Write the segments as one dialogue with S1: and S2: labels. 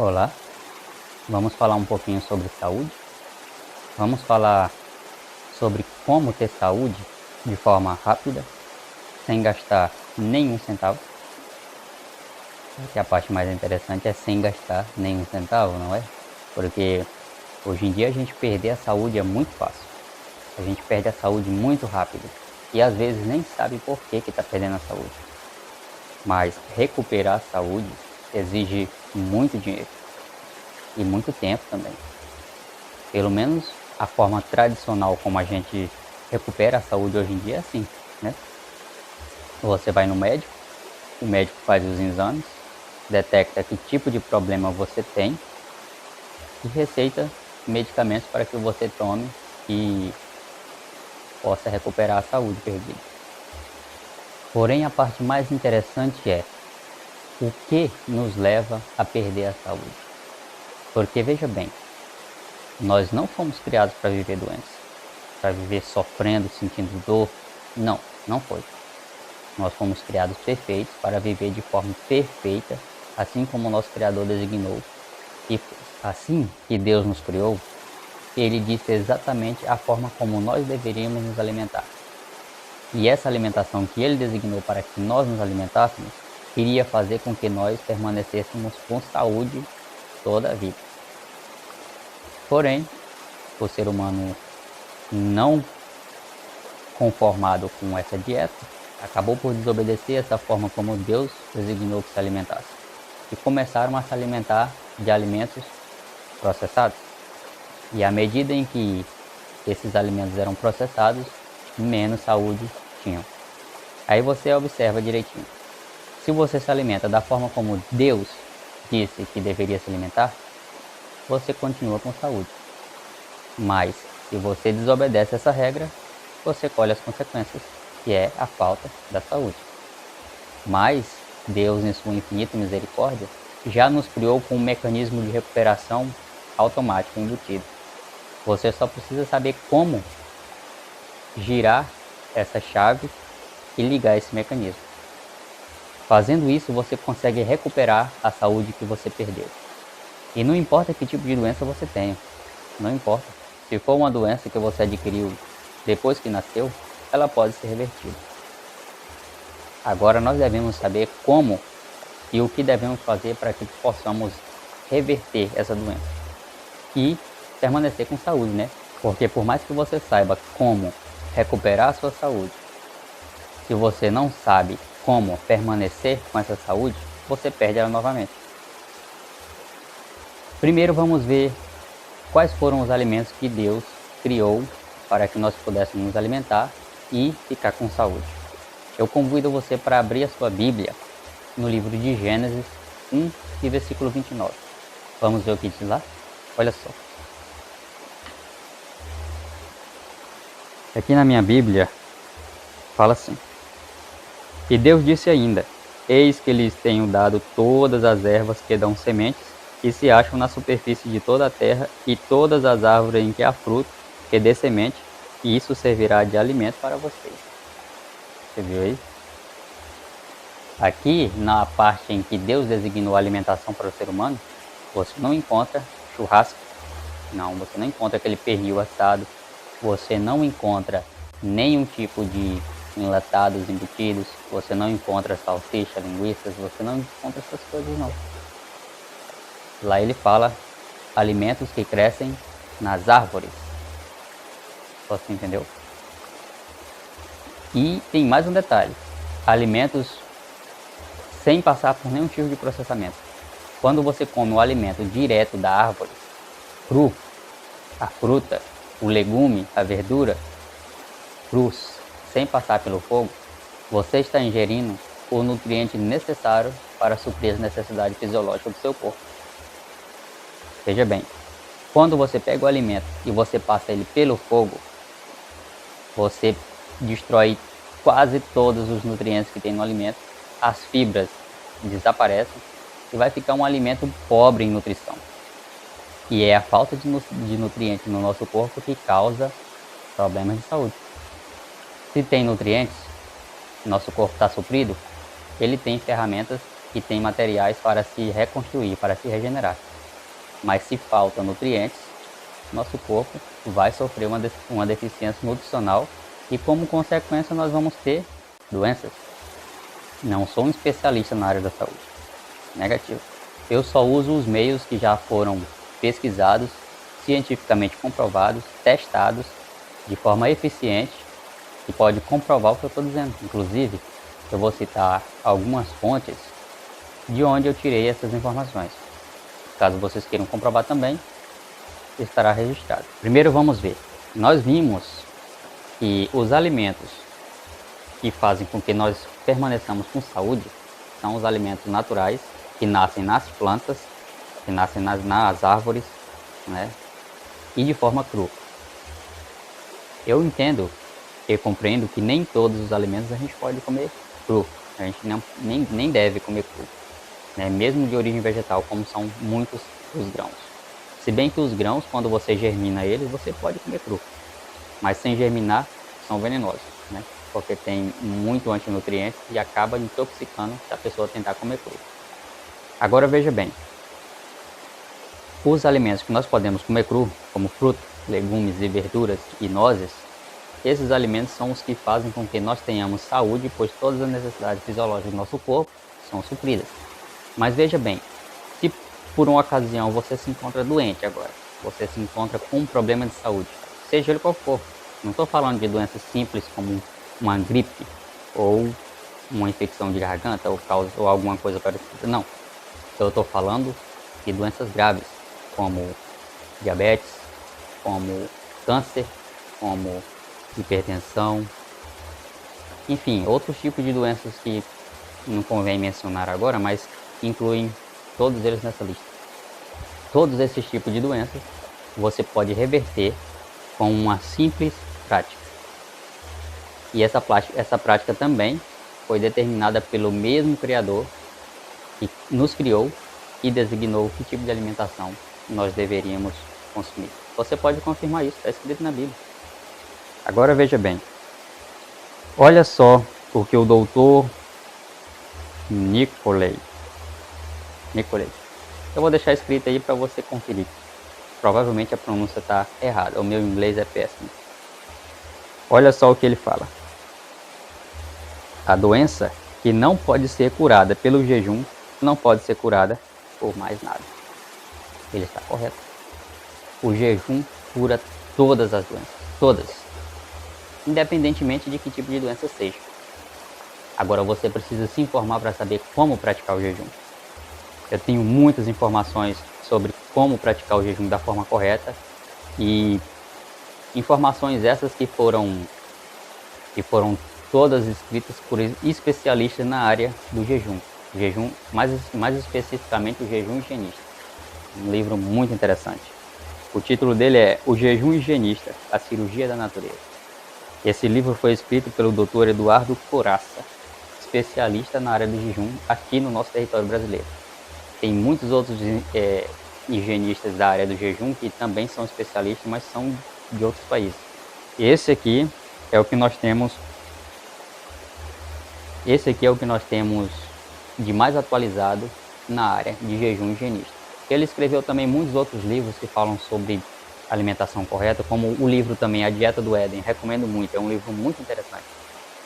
S1: Olá, vamos falar um pouquinho sobre saúde. Vamos falar sobre como ter saúde de forma rápida, sem gastar nenhum centavo. Que a parte mais interessante é sem gastar nenhum centavo, não é? Porque hoje em dia a gente perder a saúde é muito fácil. A gente perde a saúde muito rápido e às vezes nem sabe por que está perdendo a saúde. Mas recuperar a saúde exige muito dinheiro e muito tempo também. Pelo menos a forma tradicional como a gente recupera a saúde hoje em dia é assim, né? Você vai no médico, o médico faz os exames, detecta que tipo de problema você tem e receita medicamentos para que você tome e possa recuperar a saúde perdida. Porém, a parte mais interessante é o que nos leva a perder a saúde. Porque veja bem, nós não fomos criados para viver doença, para viver sofrendo, sentindo dor. Não, não foi. Nós fomos criados perfeitos para viver de forma perfeita, assim como o nosso Criador designou. E assim que Deus nos criou, Ele disse exatamente a forma como nós deveríamos nos alimentar. E essa alimentação que Ele designou para que nós nos alimentássemos, iria fazer com que nós permanecêssemos com saúde toda a vida. Porém, o ser humano não conformado com essa dieta, acabou por desobedecer essa forma como Deus designou que se alimentasse. E começaram a se alimentar de alimentos processados. E à medida em que esses alimentos eram processados, menos saúde tinham. Aí você observa direitinho. Se você se alimenta da forma como Deus disse que deveria se alimentar, você continua com saúde. Mas se você desobedece essa regra, você colhe as consequências, que é a falta da saúde. Mas Deus, em sua infinita misericórdia, já nos criou com um mecanismo de recuperação automático embutido. Você só precisa saber como girar essa chave e ligar esse mecanismo. Fazendo isso, você consegue recuperar a saúde que você perdeu. E não importa que tipo de doença você tenha, não importa. Se for uma doença que você adquiriu depois que nasceu, ela pode ser revertida. Agora nós devemos saber como e o que devemos fazer para que possamos reverter essa doença e permanecer com saúde, né? Porque por mais que você saiba como recuperar a sua saúde, se você não sabe como permanecer com essa saúde, você perde ela novamente. Primeiro vamos ver quais foram os alimentos que Deus criou para que nós pudéssemos nos alimentar e ficar com saúde. Eu convido você para abrir a sua Bíblia no livro de Gênesis 1 e versículo 29. Vamos ver o que diz lá? Olha só. Aqui na minha Bíblia fala assim: E Deus disse ainda: Eis que lhes tenho dado todas as ervas que dão sementes, que se acham na superfície de toda a terra, e todas as árvores em que há fruto, que dê semente, e isso servirá de alimento para vocês. Você viu aí? Aqui, na parte em que Deus designou a alimentação para o ser humano, você não encontra churrasco, não, você não encontra aquele pernil assado, você não encontra nenhum tipo de enlatados embutidos, você não encontra salsicha, linguiças, você não encontra essas coisas não. Lá ele fala alimentos que crescem nas árvores. Você entendeu? E tem mais um detalhe: alimentos sem passar por nenhum tipo de processamento. Quando você come o alimento direto da árvore, cru, a fruta, o legume, a verdura, crus, sem passar pelo fogo, você está ingerindo o nutriente necessário para suprir as necessidades fisiológicas do seu corpo. Veja bem, quando você pega o alimento e você passa ele pelo fogo, você destrói quase todos os nutrientes que tem no alimento, as fibras desaparecem e vai ficar um alimento pobre em nutrição. E é a falta de nutrientes no nosso corpo que causa problemas de saúde. Se tem nutrientes, nosso corpo está suprido, ele tem ferramentas e tem materiais para se reconstruir, para se regenerar. Mas se faltam nutrientes, nosso corpo vai sofrer uma deficiência nutricional e, como consequência, nós vamos ter doenças. Não sou um especialista na área da saúde. Negativo. Eu só uso os meios que já foram pesquisados, cientificamente comprovados, testados de forma eficiente e pode comprovar o que eu estou dizendo. Inclusive, eu vou citar algumas fontes de onde eu tirei essas informações. Caso vocês queiram comprovar também, estará registrado. Primeiro vamos ver. Nós vimos que os alimentos que fazem com que nós permaneçamos com saúde são os alimentos naturais que nascem nas plantas, que nascem nas árvores, né? E de forma crua. Eu entendo e compreendo que nem todos os alimentos a gente pode comer cru. A gente nem deve comer cru, né? Mesmo de origem vegetal, como são muitos os grãos. Se bem que os grãos, quando você germina eles, você pode comer cru. Mas sem germinar, são venenosos, né? Porque tem muito antinutrientes e acaba intoxicando se a pessoa tentar comer cru. Agora veja bem, os alimentos que nós podemos comer cru, como frutas, legumes e verduras e nozes, esses alimentos são os que fazem com que nós tenhamos saúde, pois todas as necessidades fisiológicas do nosso corpo são supridas. Mas veja bem, se por uma ocasião você se encontra doente agora, você se encontra com um problema de saúde, seja ele qual for, não estou falando de doenças simples como uma gripe ou uma infecção de garganta ou alguma coisa parecida, não. Eu estou falando de doenças graves, como diabetes, como câncer, como hipertensão, enfim, outros tipos de doenças que não convém mencionar agora, mas incluem todos eles nessa lista. Todos esses tipos de doenças você pode reverter com uma simples prática. E essa prática também foi determinada pelo mesmo Criador que nos criou e designou que tipo de alimentação nós deveríamos consumir. Você pode confirmar isso, está escrito na Bíblia. Agora veja bem, olha só o que o doutor Nicolay, eu vou deixar escrito aí para você conferir. Provavelmente a pronúncia está errada, o meu inglês é péssimo. Olha só o que ele fala. A doença que não pode ser curada pelo jejum não pode ser curada por mais nada. Ele está correto. O jejum cura todas as doenças, todas, independentemente de que tipo de doença seja. Agora você precisa se informar para saber como praticar o jejum. Eu tenho muitas informações sobre como praticar o jejum da forma correta e informações essas que foram todas escritas por especialistas na área do jejum. Mais especificamente o jejum higienista. Um livro muito interessante. O título dele é O Jejum Higienista, a Cirurgia da Natureza. Esse livro foi escrito pelo Dr. Eduardo Coraça, especialista na área do jejum aqui no nosso território brasileiro. Tem muitos outros higienistas da área do jejum que também são especialistas, mas são de outros países. Esse aqui é o que nós temos de mais atualizado na área de jejum higienista. Ele escreveu também muitos outros livros que falam sobre alimentação correta, como o livro também A Dieta do Éden, recomendo muito, é um livro muito interessante.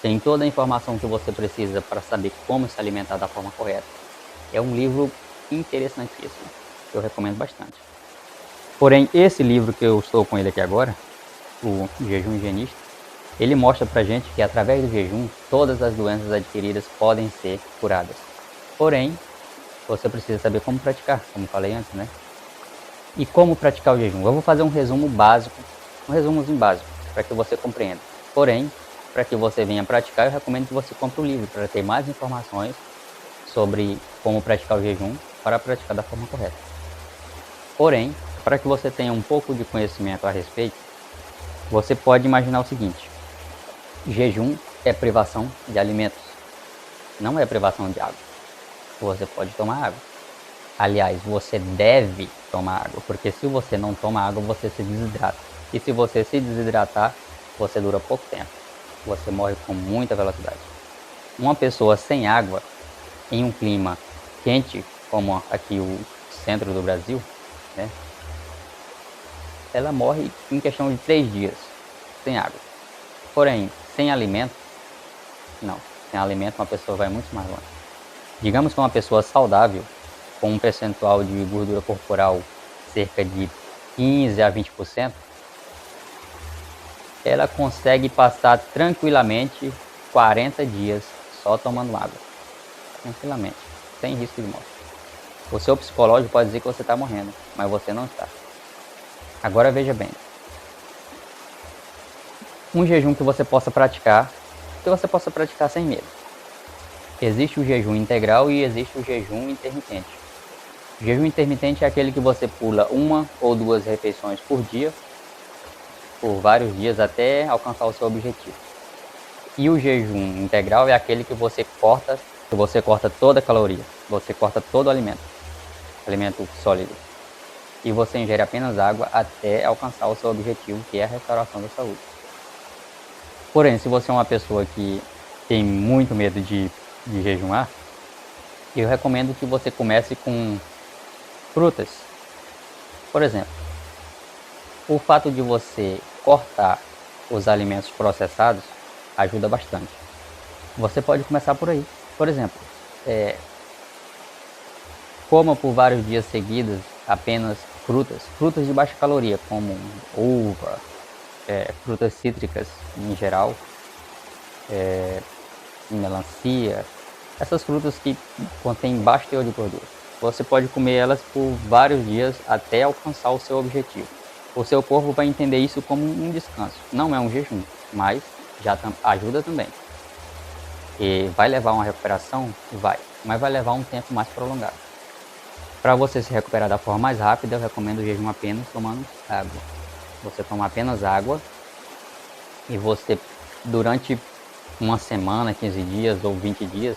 S1: Tem toda a informação que você precisa para saber como se alimentar da forma correta. É um livro interessantíssimo, eu recomendo bastante. Porém, esse livro que eu estou com ele aqui agora, o Jejum Higienista, ele mostra pra gente que através do jejum, todas as doenças adquiridas podem ser curadas. Porém, você precisa saber como praticar, como falei antes, né? E como praticar o jejum? Eu vou fazer um resumozinho básico, para que você compreenda. Porém, para que você venha praticar, eu recomendo que você compre o livro, para ter mais informações sobre como praticar o jejum, para praticar da forma correta. Porém, para que você tenha um pouco de conhecimento a respeito, você pode imaginar o seguinte: jejum é privação de alimentos, não é privação de água. Você pode tomar água. Aliás, você deve tomar água, porque se você não toma água, você se desidrata. E se você se desidratar, você dura pouco tempo. Você morre com muita velocidade. Uma pessoa sem água, em um clima quente, como aqui o centro do Brasil, né? Ela morre em questão de 3 dias, sem água. Porém, sem alimento, não. Sem alimento uma pessoa vai muito mais longe. Digamos que uma pessoa saudável, com um percentual de gordura corporal cerca de 15 a 20%, ela consegue passar tranquilamente 40 dias só tomando água. Tranquilamente, sem risco de morte. O seu psicológico pode dizer que você está morrendo, mas você não está. Agora veja bem. Um jejum que você possa praticar sem medo. Existe o jejum integral e existe o jejum intermitente. O jejum intermitente é aquele que você pula 1 ou 2 refeições por dia, por vários dias até alcançar o seu objetivo. E o jejum integral é aquele que você corta toda a caloria, você corta todo o alimento sólido, e você ingere apenas água até alcançar o seu objetivo, que é a restauração da saúde. Porém, se você é uma pessoa que tem muito medo de jejuar, eu recomendo que você comece com frutas. Por exemplo, o fato de você cortar os alimentos processados ajuda bastante. Você pode começar por aí. Por exemplo, coma por vários dias seguidos apenas frutas de baixa caloria, como uva, frutas cítricas em geral, melancia, essas frutas que contêm baixo teor de gordura. Você pode comer elas por vários dias até alcançar o seu objetivo. O seu corpo vai entender isso como um descanso. Não é um jejum, mas já ajuda também. E vai levar uma recuperação? Vai, mas vai levar um tempo mais prolongado. Para você se recuperar da forma mais rápida, eu recomendo o jejum apenas tomando água. Você toma apenas água e você, durante uma semana, 15 dias ou 20 dias,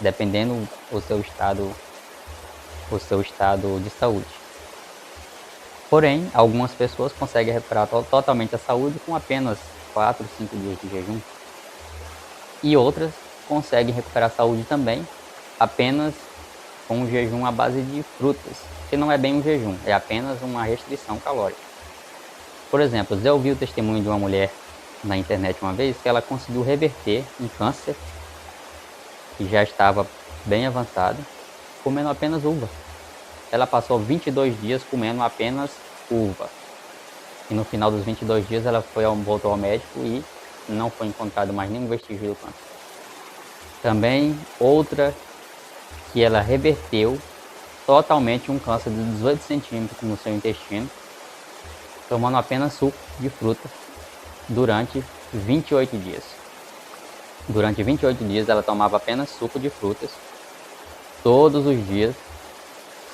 S1: dependendo do seu estado de saúde. Porém, algumas pessoas conseguem recuperar totalmente a saúde com apenas 4, 5 dias de jejum. E outras conseguem recuperar a saúde também apenas com um jejum à base de frutas, que não é bem um jejum, é apenas uma restrição calórica. Por exemplo, eu ouvi o testemunho de uma mulher na internet uma vez que ela conseguiu reverter um câncer que já estava bem avançado, comendo apenas uva. Ela passou 22 dias comendo apenas uva. E no final dos 22 dias ela voltou ao médico e não foi encontrado mais nenhum vestígio do câncer. Também outra que ela reverteu totalmente um câncer de 18 centímetros no seu intestino, tomando apenas suco de fruta durante 28 dias. Durante 28 dias ela tomava apenas suco de frutas, todos os dias,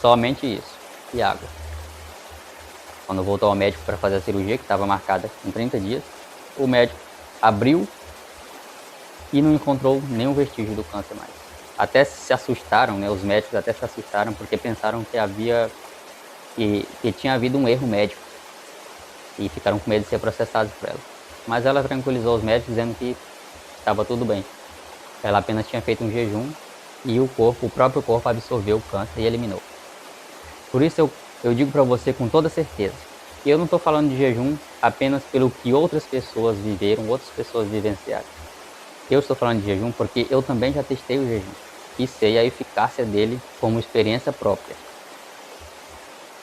S1: somente isso, e água. Quando voltou ao médico para fazer a cirurgia, que estava marcada em 30 dias, o médico abriu e não encontrou nenhum vestígio do câncer mais. Até se assustaram, né? Os médicos até se assustaram porque pensaram que tinha havido um erro médico e ficaram com medo de ser processados por ela. Mas ela tranquilizou os médicos dizendo que estava tudo bem. Ela apenas tinha feito um jejum e o próprio corpo absorveu o câncer e eliminou. Por isso eu digo para você com toda certeza que eu não estou falando de jejum apenas pelo que outras pessoas viveram, outras pessoas vivenciaram. Eu estou falando de jejum porque eu também já testei o jejum e sei a eficácia dele como experiência própria.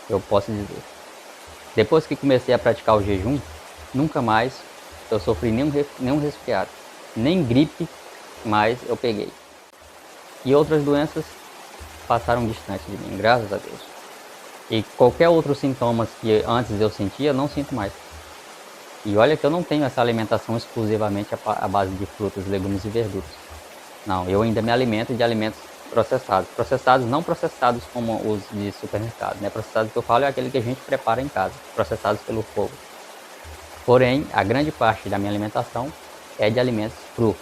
S1: Eu posso dizer. Depois que comecei a praticar o jejum, nunca mais eu sofri nenhum resfriado, nem gripe mais eu peguei. E outras doenças passaram distante de mim, graças a Deus. E qualquer outro sintomas que antes eu sentia, não sinto mais. E olha que eu não tenho essa alimentação exclusivamente à base de frutas, legumes e verduras. Não, eu ainda me alimento de alimentos processados. Processados, não processados como os de supermercado, né? Processados que eu falo é aquele que a gente prepara em casa, processados pelo fogo. Porém, a grande parte da minha alimentação é de alimentos crus,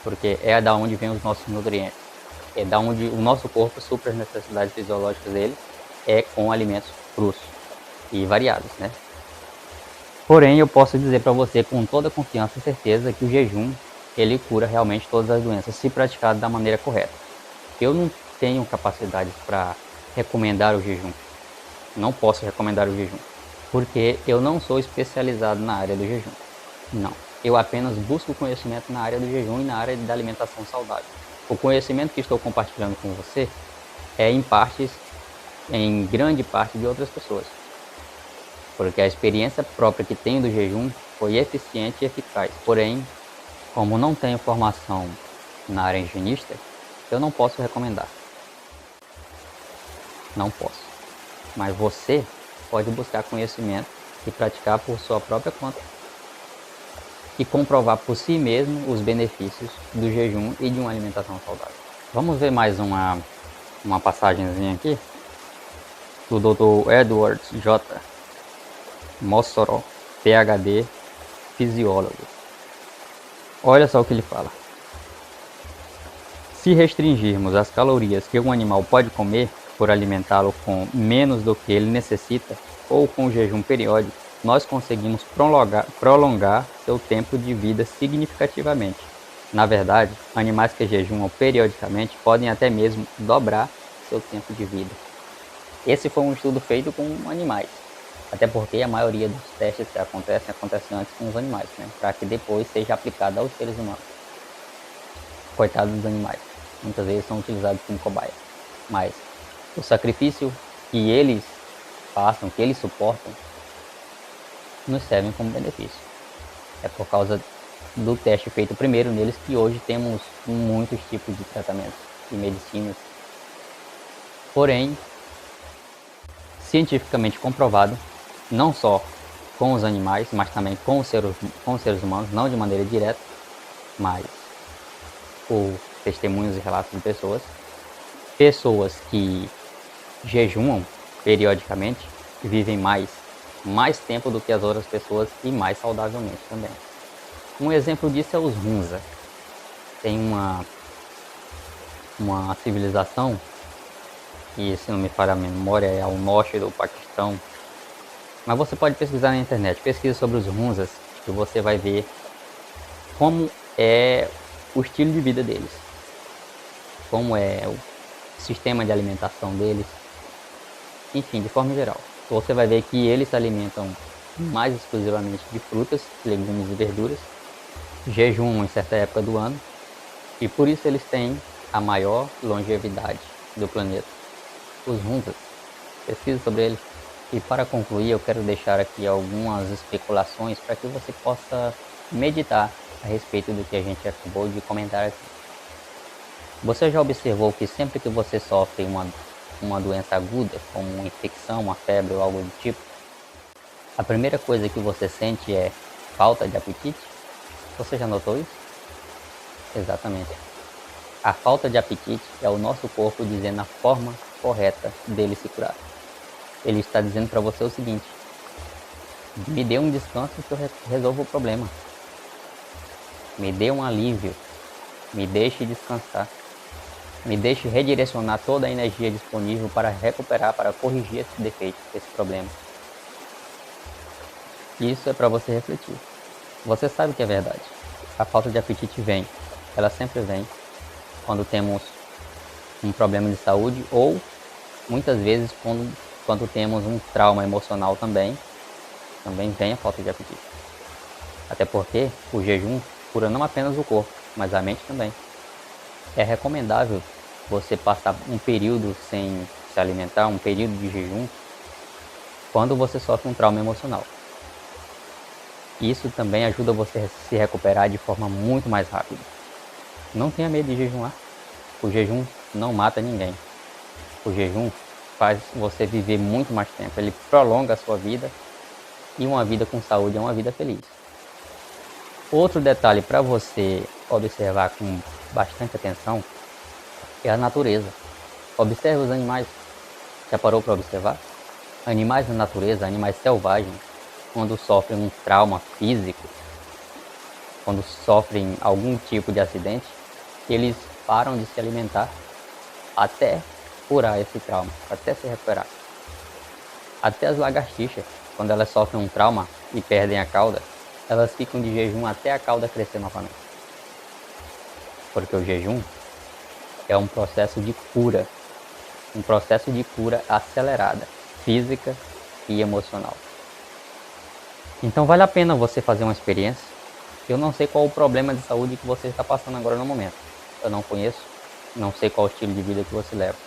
S1: porque é da onde vem os nossos nutrientes. É da onde o nosso corpo supre as necessidades fisiológicas dele, é com alimentos crus e variados, né? Porém, eu posso dizer para você com toda confiança e certeza que o jejum, ele cura realmente todas as doenças, se praticado da maneira correta. Eu não tenho capacidade para recomendar o jejum. Não posso recomendar o jejum, porque eu não sou especializado na área do jejum. Não, eu apenas busco conhecimento na área do jejum e na área da alimentação saudável. O conhecimento que estou compartilhando com você é em grande parte de outras pessoas, porque a experiência própria que tenho do jejum foi eficiente e eficaz. Porém, como não tenho formação na área higienista, eu não posso recomendar. Não posso. Mas você pode buscar conhecimento e praticar por sua própria conta e comprovar por si mesmo os benefícios do jejum e de uma alimentação saudável. Vamos ver mais uma passagenzinha aqui do Dr. Edward J. Mossoró, PhD, fisiólogo. Olha só o que ele fala. Se restringirmos as calorias que um animal pode comer por alimentá-lo com menos do que ele necessita ou com jejum periódico, nós conseguimos prolongar seu tempo de vida significativamente. Na verdade, animais que jejumam periodicamente podem até mesmo dobrar seu tempo de vida. Esse foi um estudo feito com animais, até porque a maioria dos testes que acontecem antes com os animais, né? Para que depois seja aplicado aos seres humanos. Coitados dos animais, muitas vezes são utilizados como cobaia, mas o sacrifício que eles passam, que eles suportam, nos servem como benefício. É por causa do teste feito primeiro neles que hoje temos muitos tipos de tratamentos e medicinas. Porém, cientificamente comprovado, não só com os animais, mas também com os seres humanos, não de maneira direta, mas por testemunhos e relatos de pessoas que jejuam periodicamente vivem mais tempo do que as outras pessoas e mais saudavelmente também. Um exemplo disso é os Hunza. Tem uma civilização que, se não me falha a memória, é ao norte do Paquistão. Mas você pode pesquisar na internet, pesquisa sobre os Hunzas, e você vai ver como é o estilo de vida deles, como é o sistema de alimentação deles, enfim, de forma geral. Você vai ver que eles se alimentam mais exclusivamente de frutas, legumes e verduras, jejumam em certa época do ano, e por isso eles têm a maior longevidade do planeta. Os Hunzas, pesquisa sobre eles. E para concluir, eu quero deixar aqui algumas especulações para que você possa meditar a respeito do que a gente acabou de comentar aqui. Você já observou que sempre que você sofre uma doença aguda, como uma infecção, uma febre ou algo do tipo, a primeira coisa que você sente é falta de apetite? Você já notou isso? Exatamente. A falta de apetite é o nosso corpo dizendo a forma correta dele se curar. Ele está dizendo para você o seguinte: me dê um descanso que eu resolvo o problema. Me dê um alívio. Me deixe descansar. Me deixe redirecionar toda a energia disponível para recuperar, para corrigir esse defeito, esse problema. Isso é para você refletir. Você sabe que é verdade. A falta de apetite vem. Ela sempre vem quando temos um problema de saúde ou muitas vezes quando temos um trauma emocional também vem a falta de apetite. Até porque o jejum cura não apenas o corpo, mas a mente também. É recomendável você passar um período sem se alimentar, um período de jejum, quando você sofre um trauma emocional. Isso também ajuda você a se recuperar de forma muito mais rápida. Não tenha medo de jejuar. O jejum não mata ninguém. O jejum faz você viver muito mais tempo. Ele prolonga a sua vida e uma vida com saúde é uma vida feliz. Outro detalhe para você observar com bastante atenção é a natureza. Observe os animais. Já parou para observar? Animais na natureza, animais selvagens, quando sofrem um trauma físico, quando sofrem algum tipo de acidente, eles param de se alimentar até curar esse trauma, até se recuperar. Até as lagartixas, quando elas sofrem um trauma e perdem a cauda, elas ficam de jejum até a cauda crescer novamente. Porque o jejum é um processo de cura acelerada. física e emocional. Então vale a pena você fazer uma experiência. Eu não sei qual o problema de saúde que você está passando agora no momento. Eu não conheço, não sei qual o estilo de vida que você leva.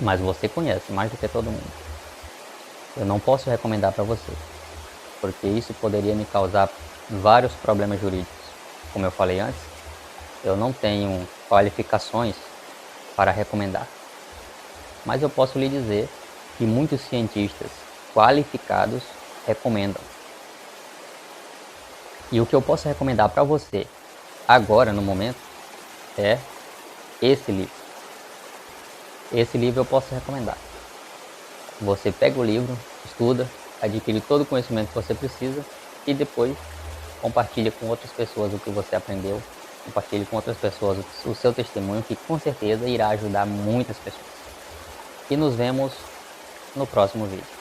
S1: Mas você conhece mais do que todo mundo. Eu não posso recomendar para você, porque isso poderia me causar vários problemas jurídicos. Como eu falei antes, eu não tenho qualificações para recomendar. Mas eu posso lhe dizer que muitos cientistas qualificados recomendam. E o que eu posso recomendar para você agora, no momento, é esse livro. Esse livro eu posso recomendar. Você pega o livro, estuda, adquire todo o conhecimento que você precisa e depois compartilha com outras pessoas o que você aprendeu. Compartilhe com outras pessoas o seu testemunho, que com certeza irá ajudar muitas pessoas. E nos vemos no próximo vídeo.